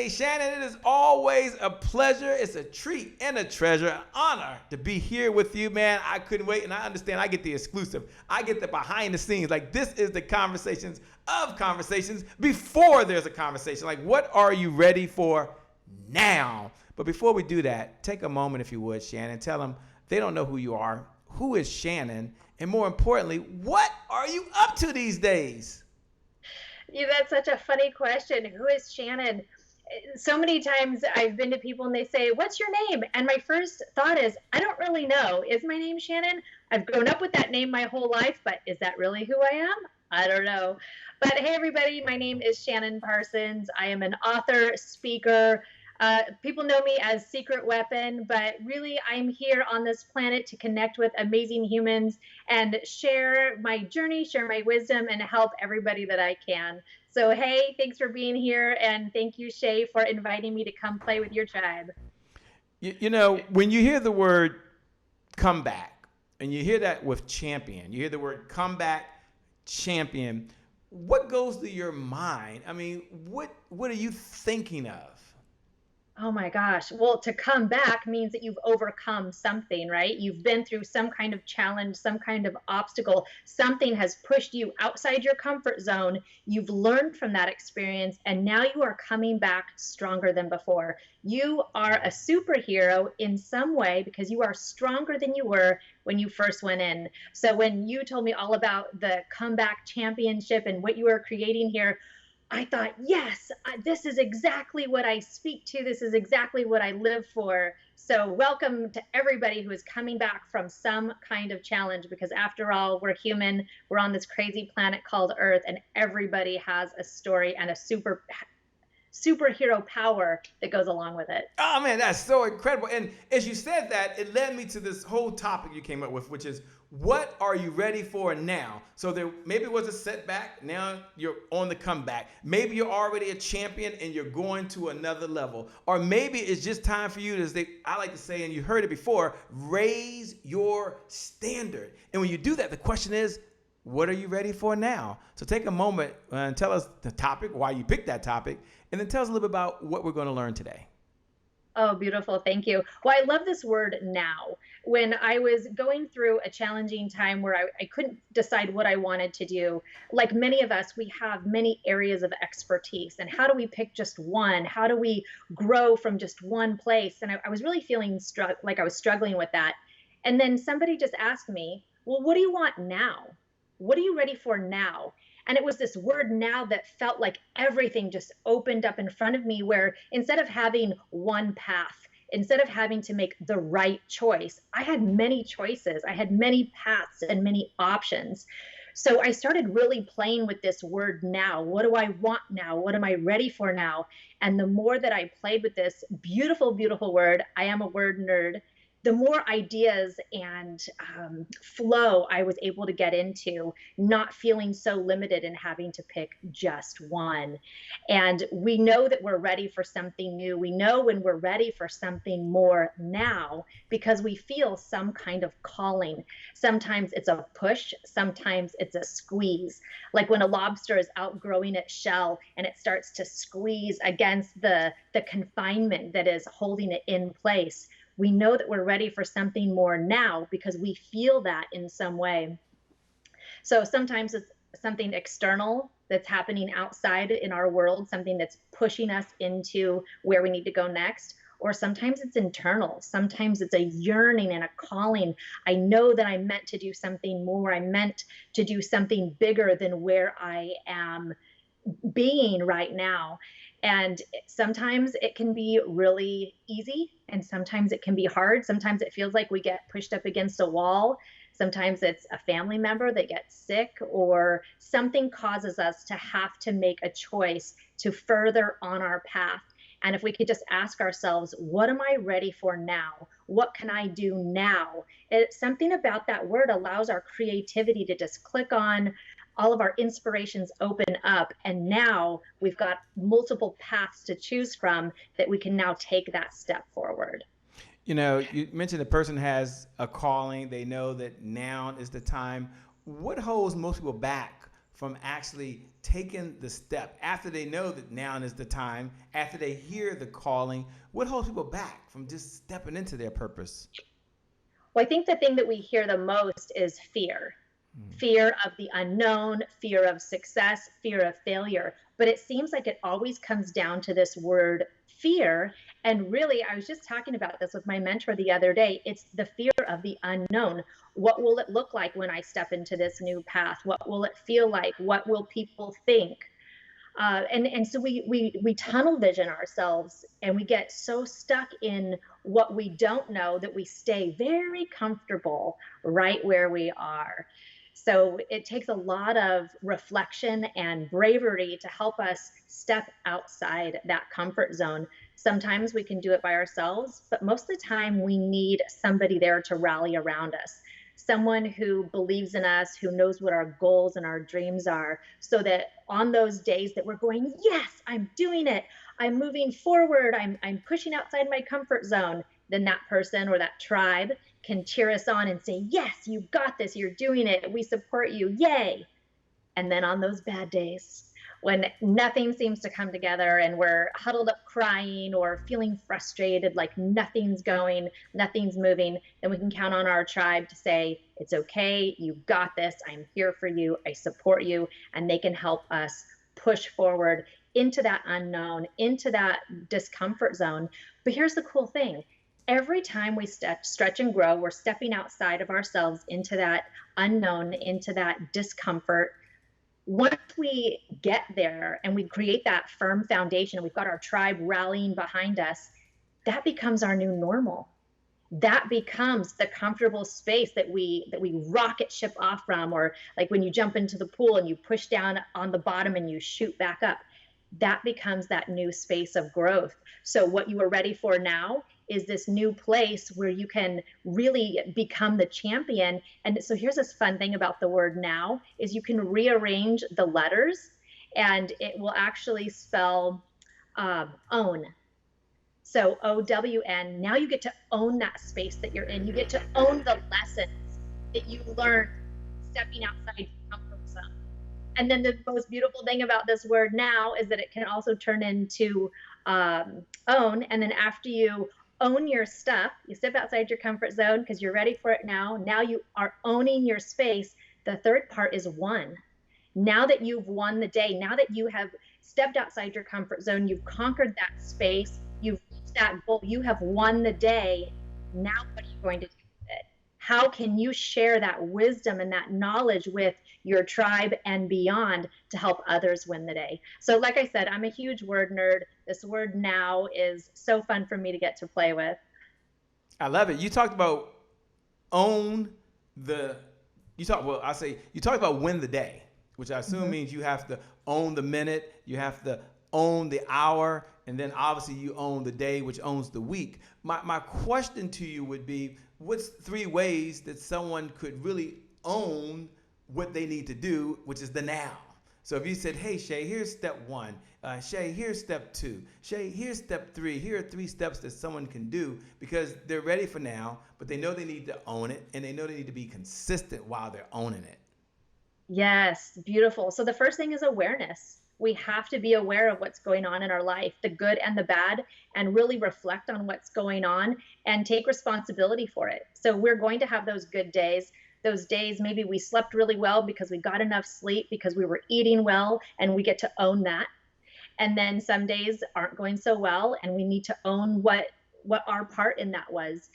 Hey, Shannon, it is always a pleasure. It's a treat and a treasure, an honor to be here with you, man. I couldn't wait, and I understand I get the exclusive. I get the behind the scenes. Like, this is the conversations of conversations before there's a conversation. Like, what are you ready for now? But before we do that, take a moment, if you would, Shannon. Tell them they don't know who you are. Who is Shannon? And more importantly, what are you up to these days? Yeah, that's such a funny question. Who is Shannon? So many times I've been to people and they say, "What's your name?" And my first thought is, I don't really know. Is my name Shannon? I've grown up with that name my whole life, but is that really who I am? I don't know. But hey, everybody, my name is Shannon Parsons. I am an author, speaker. People know me as Secret Weapon, but really I'm here on this planet to connect with amazing humans and share my journey, share my wisdom, and help everybody that I can. So, hey, thanks for being here. And thank you, Shay, for inviting me to come play with your tribe. When you hear the word comeback, and you hear that with champion, you hear the word comeback, champion, what goes through your mind? I mean, what are you thinking of? Oh my gosh. Well, to come back means that you've overcome something, right? You've been through some kind of challenge, some kind of obstacle. Something has pushed you outside your comfort zone. You've learned from that experience, and now you are coming back stronger than before. You are a superhero in some way because you are stronger than you were when you first went in. So when you told me all about the comeback championship and what you are creating here, I thought, yes, this is exactly what I speak to. This is exactly what I live for. So welcome to everybody who is coming back from some kind of challenge, because after all, we're human. We're on this crazy planet called Earth, and everybody has a story and a superhero power that goes along with it. Oh man, that's so incredible. And as you said that, it led me to this whole topic you came up with, which is what are you ready for now? So there maybe was a setback. Now you're on the comeback. Maybe you're already a champion and you're going to another level. Or maybe it's just time for you to, I like to say, and you heard it before, raise your standard. And when you do that, the question is, what are you ready for now? So take a moment and tell us the topic, why you picked that topic, and then tell us a little bit about what we're going to learn today. Oh, beautiful. Thank you. Well, I love this word now. When I was going through a challenging time where I couldn't decide what I wanted to do, like many of us, we have many areas of expertise. And how do we pick just one? How do we grow from just one place? And I was really feeling like I was struggling with that. And then somebody just asked me, well, what do you want now? What are you ready for now? And it was this word now that felt like everything just opened up in front of me, where instead of having one path, instead of having to make the right choice, I had many choices. I had many paths and many options. So I started really playing with this word now. What do I want now? What am I ready for now? And the more that I played with this beautiful, beautiful word, I am a word nerd, the more ideas and flow I was able to get into, not feeling so limited in having to pick just one. And we know that we're ready for something new. We know when we're ready for something more now because we feel some kind of calling. Sometimes it's a push, sometimes it's a squeeze. Like when a lobster is outgrowing its shell and it starts to squeeze against the confinement that is holding it in place. We know that we're ready for something more now because we feel that in some way. So sometimes it's something external that's happening outside in our world, something that's pushing us into where we need to go next. Or sometimes it's internal. Sometimes it's a yearning and a calling. I know that I'm meant to do something more. I'm meant to do something bigger than where I am being right now. And sometimes it can be really easy and sometimes it can be hard. Sometimes it feels like we get pushed up against a wall. Sometimes it's a family member that gets sick or something causes us to have to make a choice to further on our path. And if we could just ask ourselves, what am I ready for now? What can I do now? Something about that word allows our creativity to just click on. All of our inspirations open up, and now we've got multiple paths to choose from that we can now take that step forward. You mentioned the person has a calling. They know that now is the time. What holds most people back from actually taking the step after they know that now is the time, after they hear the calling? What holds people back from just stepping into their purpose? Well, I think the thing that we hear the most is fear. Fear of the unknown, fear of success, fear of failure. But it seems like it always comes down to this word fear. And really, I was just talking about this with my mentor the other day. It's the fear of the unknown. What will it look like when I step into this new path? What will it feel like? What will people think? And so we tunnel vision ourselves, and we get so stuck in what we don't know that we stay very comfortable right where we are. So it takes a lot of reflection and bravery to help us step outside that comfort zone. Sometimes we can do it by ourselves, but most of the time we need somebody there to rally around us. Someone who believes in us, who knows what our goals and our dreams are, so that on those days that we're going, yes, I'm doing it, I'm moving forward, I'm pushing outside my comfort zone, then that person or that tribe can cheer us on and say, yes, you got this, you're doing it, we support you, yay. And then on those bad days, when nothing seems to come together and we're huddled up crying or feeling frustrated, like nothing's going, nothing's moving, then we can count on our tribe to say, it's okay, you got this, I'm here for you, I support you, and they can help us push forward into that unknown, into that discomfort zone. But here's the cool thing. Every time we stretch and grow, we're stepping outside of ourselves into that unknown, into that discomfort. Once we get there and we create that firm foundation and we've got our tribe rallying behind us, that becomes our new normal. That becomes the comfortable space that we rocket ship off from, or like when you jump into the pool and you push down on the bottom and you shoot back up. That becomes that new space of growth. So what you are ready for now is this new place where you can really become the champion. And so here's this fun thing about the word now is you can rearrange the letters and it will actually spell own. So OWN, now you get to own that space that you're in. You get to own the lessons that you learned stepping outside your comfort zone. And then the most beautiful thing about this word now is that it can also turn into own. And then after you own your stuff, you step outside your comfort zone because you're ready for it now. Now you are owning your space. The third part is won. Now that you've won the day, now that you have stepped outside your comfort zone, you've conquered that space, you've reached that goal, you have won the day. Now what are you going to do with it? How can you share that wisdom and that knowledge with your tribe and beyond to help others win the day? So like I said, I'm a huge word nerd. This word now is so fun for me to get to play with. I love it. You talked about own the, you talked about win the day, which I assume means you have to own the minute, you have to own the hour, and then obviously you own the day, which owns the week. My question to you would be, what's 3 ways that someone could really own what they need to do, which is the now? So if you said, hey, Shay, here's step 1. Shay, here's step 2. Shay, here's step 3. Here are 3 steps that someone can do because they're ready for now, but they know they need to own it, and they know they need to be consistent while they're owning it. Yes, beautiful. So the first thing is awareness. We have to be aware of what's going on in our life, the good and the bad, and really reflect on what's going on and take responsibility for it. So we're going to have those good days. Those days, maybe we slept really well because we got enough sleep, because we were eating well, and we get to own that. And then some days aren't going so well, and we need to own what our part in that was.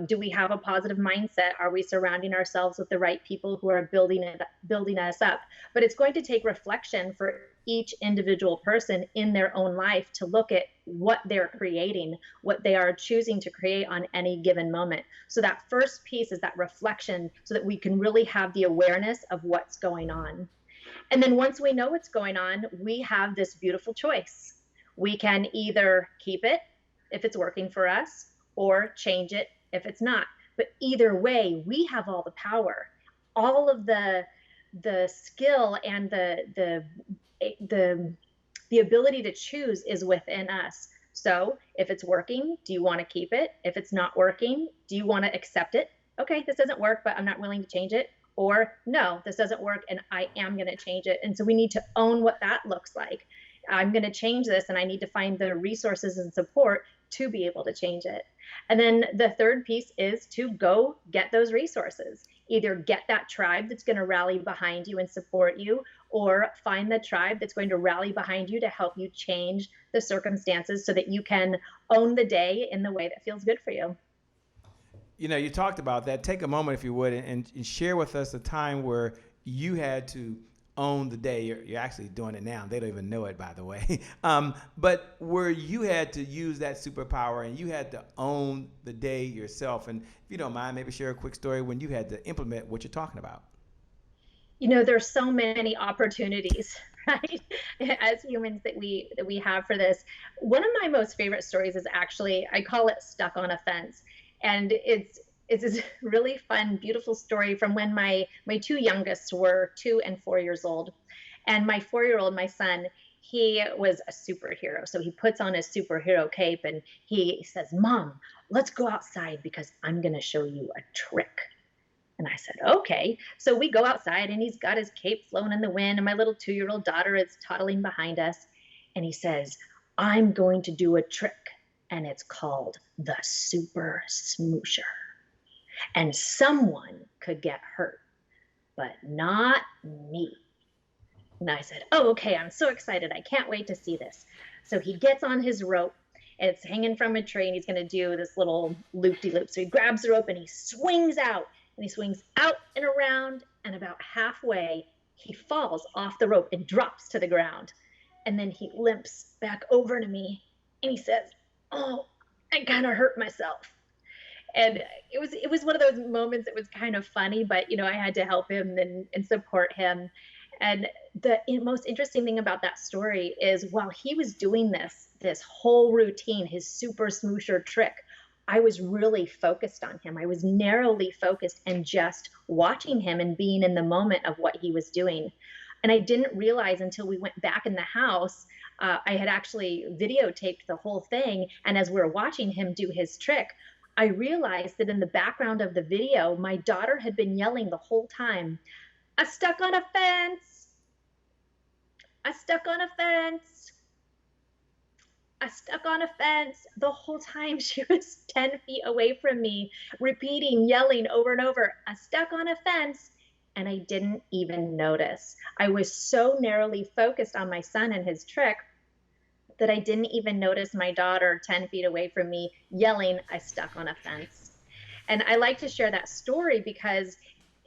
Do we have a positive mindset? Are we surrounding ourselves with the right people who are building us up? But it's going to take reflection for each individual person in their own life to look at what they're creating, what they are choosing to create on any given moment. So that first piece is that reflection so that we can really have the awareness of what's going on. And then once we know what's going on, we have this beautiful choice. We can either keep it if it's working for us, or change it if it's not. But either way, we have all the power. All of the skill and the ability to choose is within us. So if it's working, do you want to keep it? If it's not working, do you want to accept it? Okay, this doesn't work, but I'm not willing to change it. or no, this doesn't work and I am going to change it. And so we need to own what that looks like. I'm going to change this and I need to find the resources and support to be able to change it. And then the third piece is to go get those resources. Either get that tribe that's going to rally behind you and support you, or find the tribe that's going to rally behind you to help you change the circumstances so that you can own the day in the way that feels good for you. You know, you talked about that. Take a moment, if you would, and share with us a time where you had to own the day. You're actually doing it now. They don't even know it, by the way. But where you had to use that superpower and you had to own the day yourself. And if you don't mind, maybe share a quick story when you had to implement what you're talking about. There's so many opportunities, right? As humans that we have for this. One of my most favorite stories is actually, I call it stuck on a fence. And it's this really fun, beautiful story from when my two youngest were 2 and 4 years old. And my 4-year-old, my son, he was a superhero. So he puts on his superhero cape and he says, "Mom, let's go outside because I'm going to show you a trick." And I said, "Okay." So we go outside and he's got his cape flowing in the wind. And my little 2-year-old daughter is toddling behind us. And he says, "I'm going to do a trick. And it's called the super smoosher. And someone could get hurt, but not me." And I said, "Oh, okay, I'm so excited. I can't wait to see this." So he gets on his rope. It's hanging from a tree, and he's going to do this little loop-de-loop. So he grabs the rope, and he swings out. And he swings out and around, and about halfway, he falls off the rope and drops to the ground. And then he limps back over to me, and he says, "Oh, I kind of hurt myself." And it was one of those moments that was kind of funny, but I had to help him and support him. And the most interesting thing about that story is while he was doing this whole routine, his super smoosher trick, I was really focused on him. I was narrowly focused and just watching him and being in the moment of what he was doing. And I didn't realize until we went back in the house, I had actually videotaped the whole thing. And as we were watching him do his trick, I realized that in the background of the video, my daughter had been yelling the whole time, "I stuck on a fence. I stuck on a fence. I stuck on a fence." The whole time she was 10 feet away from me, repeating, yelling over and over, "I stuck on a fence." And I didn't even notice. I was so narrowly focused on my son and his trick that I didn't even notice my daughter 10 feet away from me yelling, "I stuck on a fence." And I like to share that story because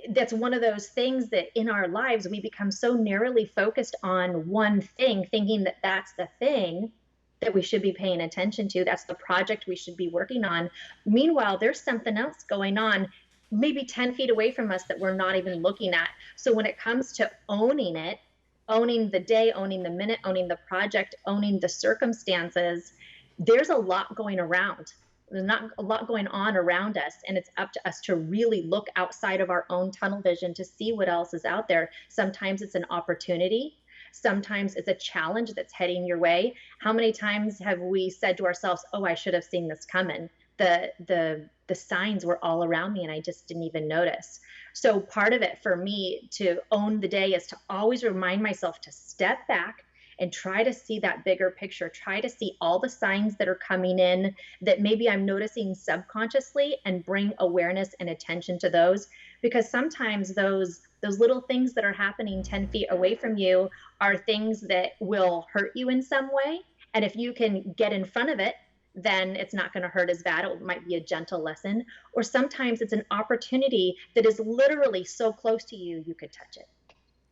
that's one of those things that in our lives, we become so narrowly focused on one thing, thinking that that's the thing that we should be paying attention to. That's the project we should be working on. Meanwhile, there's something else going on maybe 10 feet away from us that we're not even looking at. So when it comes to owning it, owning the day, owning the minute, owning the project, owning the circumstances, there's a lot going around. There's not a lot going on around us, and it's up to us to really look outside of our own tunnel vision to see what else is out there. Sometimes it's an opportunity. Sometimes it's a challenge that's heading your way. How many times have we said to ourselves, "Oh, I should have seen this coming. The signs were all around me and I just didn't even notice." So part of it for me to own the day is to always remind myself to step back and try to see that bigger picture, try to see all the signs that are coming in that maybe I'm noticing subconsciously and bring awareness and attention to those. Because sometimes those little things that are happening 10 feet away from you are things that will hurt you in some way. And if you can get in front of it, then it's not going to hurt as bad. It might be a gentle lesson. Or sometimes it's an opportunity that is literally so close to you, you could touch it.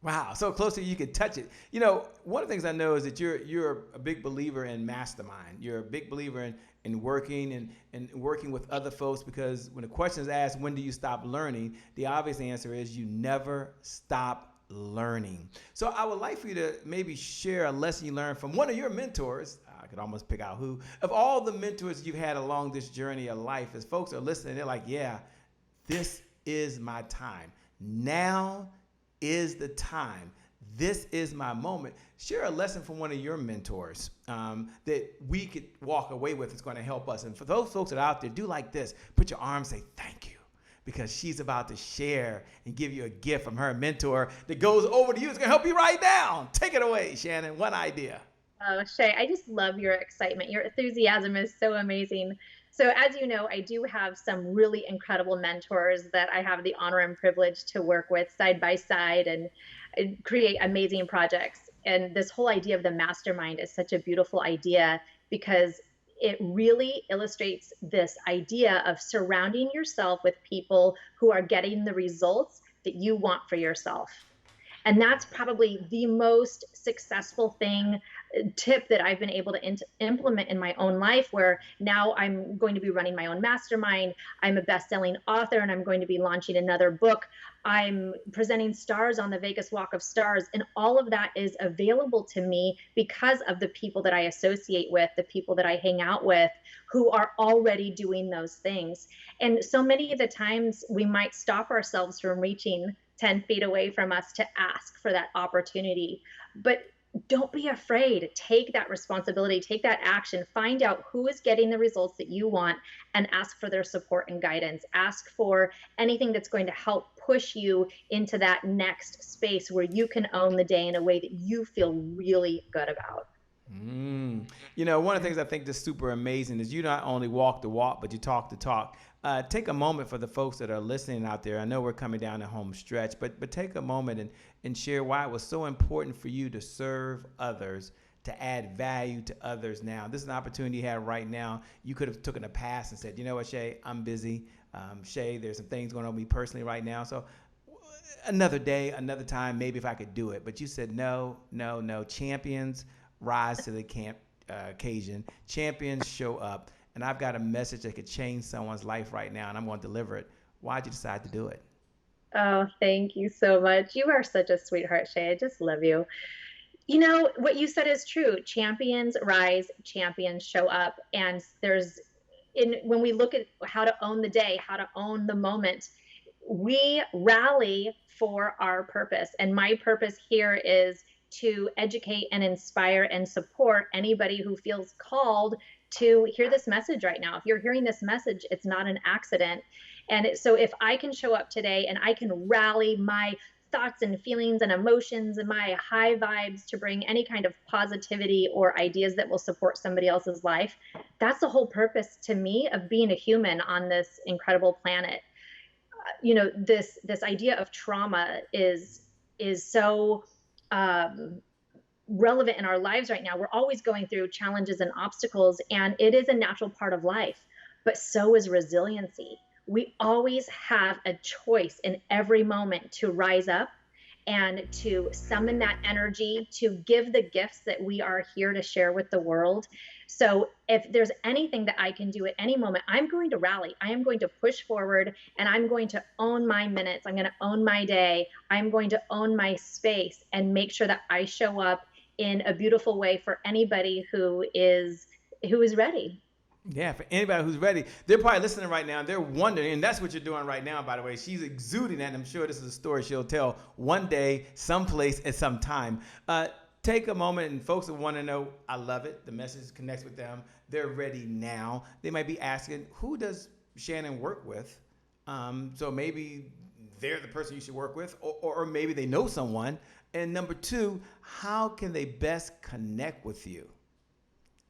Wow, so close to you could touch it. One of the things I know is that you're a big believer in mastermind. You're a big believer in working and working with other folks, because when the question is asked, when do you stop learning? The obvious answer is you never stop learning. So I would like for you to maybe share a lesson you learned from one of your mentors. I could almost pick out who. Of all the mentors you've had along this journey of life, as folks are listening, they're like, yeah, this is my time. Now is the time. This is my moment. Share a lesson from one of your mentors that we could walk away with. It's going to help us. And for those folks that are out there, do like this. Put your arms, say, thank you. because she's about to share and give you a gift from her mentor that goes over to you. It's going to help you right now. Take it away, Shannon. One idea. Oh, Shay, I just love your excitement. Your enthusiasm is so amazing. So, as you know, I do have some really incredible mentors that I have the honor and privilege to work with side by side and create amazing projects. And this whole idea of the mastermind is such a beautiful idea because it really illustrates this idea of surrounding yourself with people who are getting the results that you want for yourself. And that's probably the most successful tip that I've been able to implement in my own life, where now I'm going to be running my own mastermind. I'm a best-selling author, and I'm going to be launching another book. I'm presenting stars on the Vegas Walk of Stars, and all of that is available to me because of the people that I associate with, the people that I hang out with, who are already doing those things. And so many of the times we might stop ourselves from reaching 10 feet away from us to ask for that opportunity. But don't be afraid. Take that responsibility, take that action, find out who is getting the results that you want, and ask for their support and guidance. Ask for anything that's going to help push you into that next space where you can own the day in a way that you feel really good about. One of the things I think that's super amazing is you not only walk the walk, but you talk the talk. Take a moment for the folks that are listening out there. I know we're coming down the home stretch, but take a moment and share why it was so important for you to serve others, to add value to others now. This is an opportunity you have right now. You could have taken a pass and said, you know what, Shay, I'm busy. Shay, there's some things going on with me personally right now. So another day, another time, maybe if I could do it. But you said, no. Champions rise to the occasion. Champions show up. And I've got a message that could change someone's life right now, and I'm going to deliver it. Why'd you decide to do it? Oh, thank you so much. You are such a sweetheart, Shay. I just love you. You know, what you said is true. Champions rise, champions show up. And when we look at how to own the day, how to own the moment, we rally for our purpose. And my purpose here is to educate and inspire and support anybody who feels called to hear this message right now. If you're hearing this message, it's not an accident. And so if I can show up today and I can rally my thoughts and feelings and emotions and my high vibes to bring any kind of positivity or ideas that will support somebody else's life, that's the whole purpose to me of being a human on this incredible planet. This idea of trauma is so relevant in our lives right now. We're always going through challenges and obstacles, and it is a natural part of life, but so is resiliency. We always have a choice in every moment to rise up and to summon that energy, to give the gifts that we are here to share with the world. So if there's anything that I can do at any moment, I'm going to rally. I am going to push forward, and I'm going to own my minutes. I'm going to own my day. I'm going to own my space and make sure that I show up in a beautiful way for anybody who is ready. Yeah, for anybody who's ready. They're probably listening right now. They're wondering, and that's what you're doing right now, by the way. She's exuding that, and I'm sure this is a story she'll tell one day, someplace, at some time. Take a moment, and folks that want to know, I love it. The message connects with them. They're ready now. They might be asking, who does Shannon work with? So maybe they're the person you should work with, or maybe they know someone. And number two, how can they best connect with you?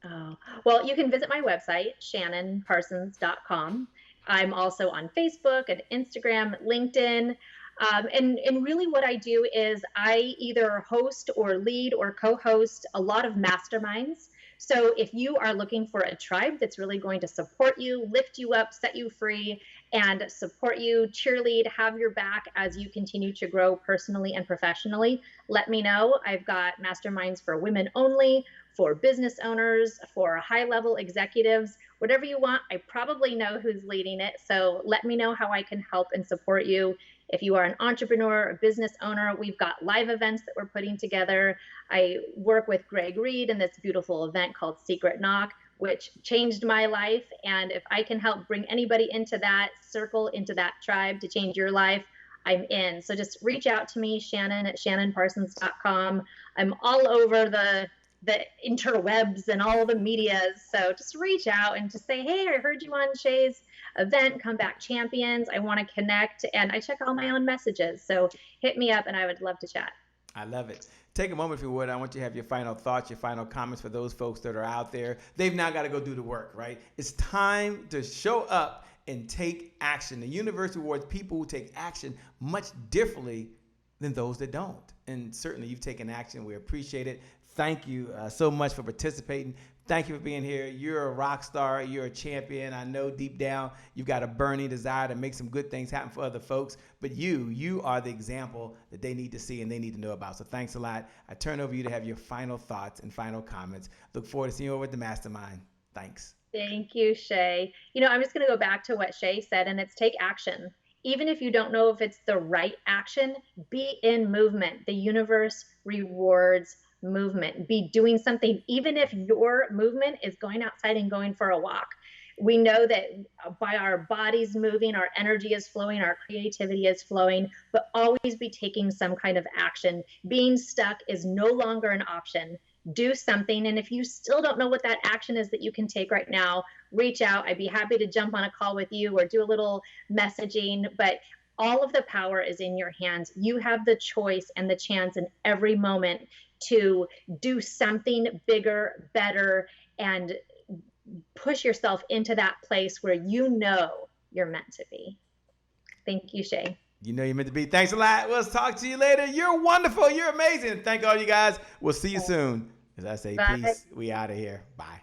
Oh, well, you can visit my website, shannonparsons.com. I'm also on Facebook and Instagram, LinkedIn. And really what I do is I either host or lead or co-host a lot of masterminds. So if you are looking for a tribe that's really going to support you, lift you up, set you free, and support you, cheerlead, have your back as you continue to grow personally and professionally, let me know. I've got masterminds for women only, for business owners, for high-level executives, whatever you want. I probably know who's leading it, so let me know how I can help and support you. If you are an entrepreneur, a business owner, we've got live events that we're putting together. I work with Greg Reed in this beautiful event called Secret Knock, which changed my life. And if I can help bring anybody into that circle, into that tribe to change your life, I'm in. So just reach out to me, Shannon at shannonparsons.com. I'm all over the the interwebs and all the medias. So just reach out and just say, hey, I heard you on Shay's event, Comeback Champions. I want to connect, and I check all my own messages. So hit me up and I would love to chat. I love it. Take a moment, if you would. I want you to have your final thoughts, your final comments for those folks that are out there. They've now got to go do the work, right? It's time to show up and take action. The universe rewards people who take action much differently than those that don't. And certainly you've taken action. We appreciate it. Thank you so much for participating. Thank you for being here. You're a rock star. You're a champion. I know deep down you've got a burning desire to make some good things happen for other folks. But you are the example that they need to see and they need to know about. So thanks a lot. I turn over to you to have your final thoughts and final comments. Look forward to seeing you over at the Mastermind. Thanks. Thank you, Shay. I'm just going to go back to what Shay said, and it's take action. Even if you don't know if it's the right action, be in movement. The universe rewards movement. Be doing something, even if your movement is going outside and going for a walk. We know that by our bodies moving, our energy is flowing, our creativity is flowing, but always be taking some kind of action. Being stuck is no longer an option. Do something. And if you still don't know what that action is that you can take right now, reach out. I'd be happy to jump on a call with you or do a little messaging, but all of the power is in your hands. You have the choice and the chance in every moment to do something bigger, better, and push yourself into that place where you know you're meant to be. Thank you, Shay. You know you're meant to be. Thanks a lot. We'll talk to you later. You're wonderful. You're amazing. Thank all you guys. We'll see you soon. As I say, Bye. peace. We out of here. Bye.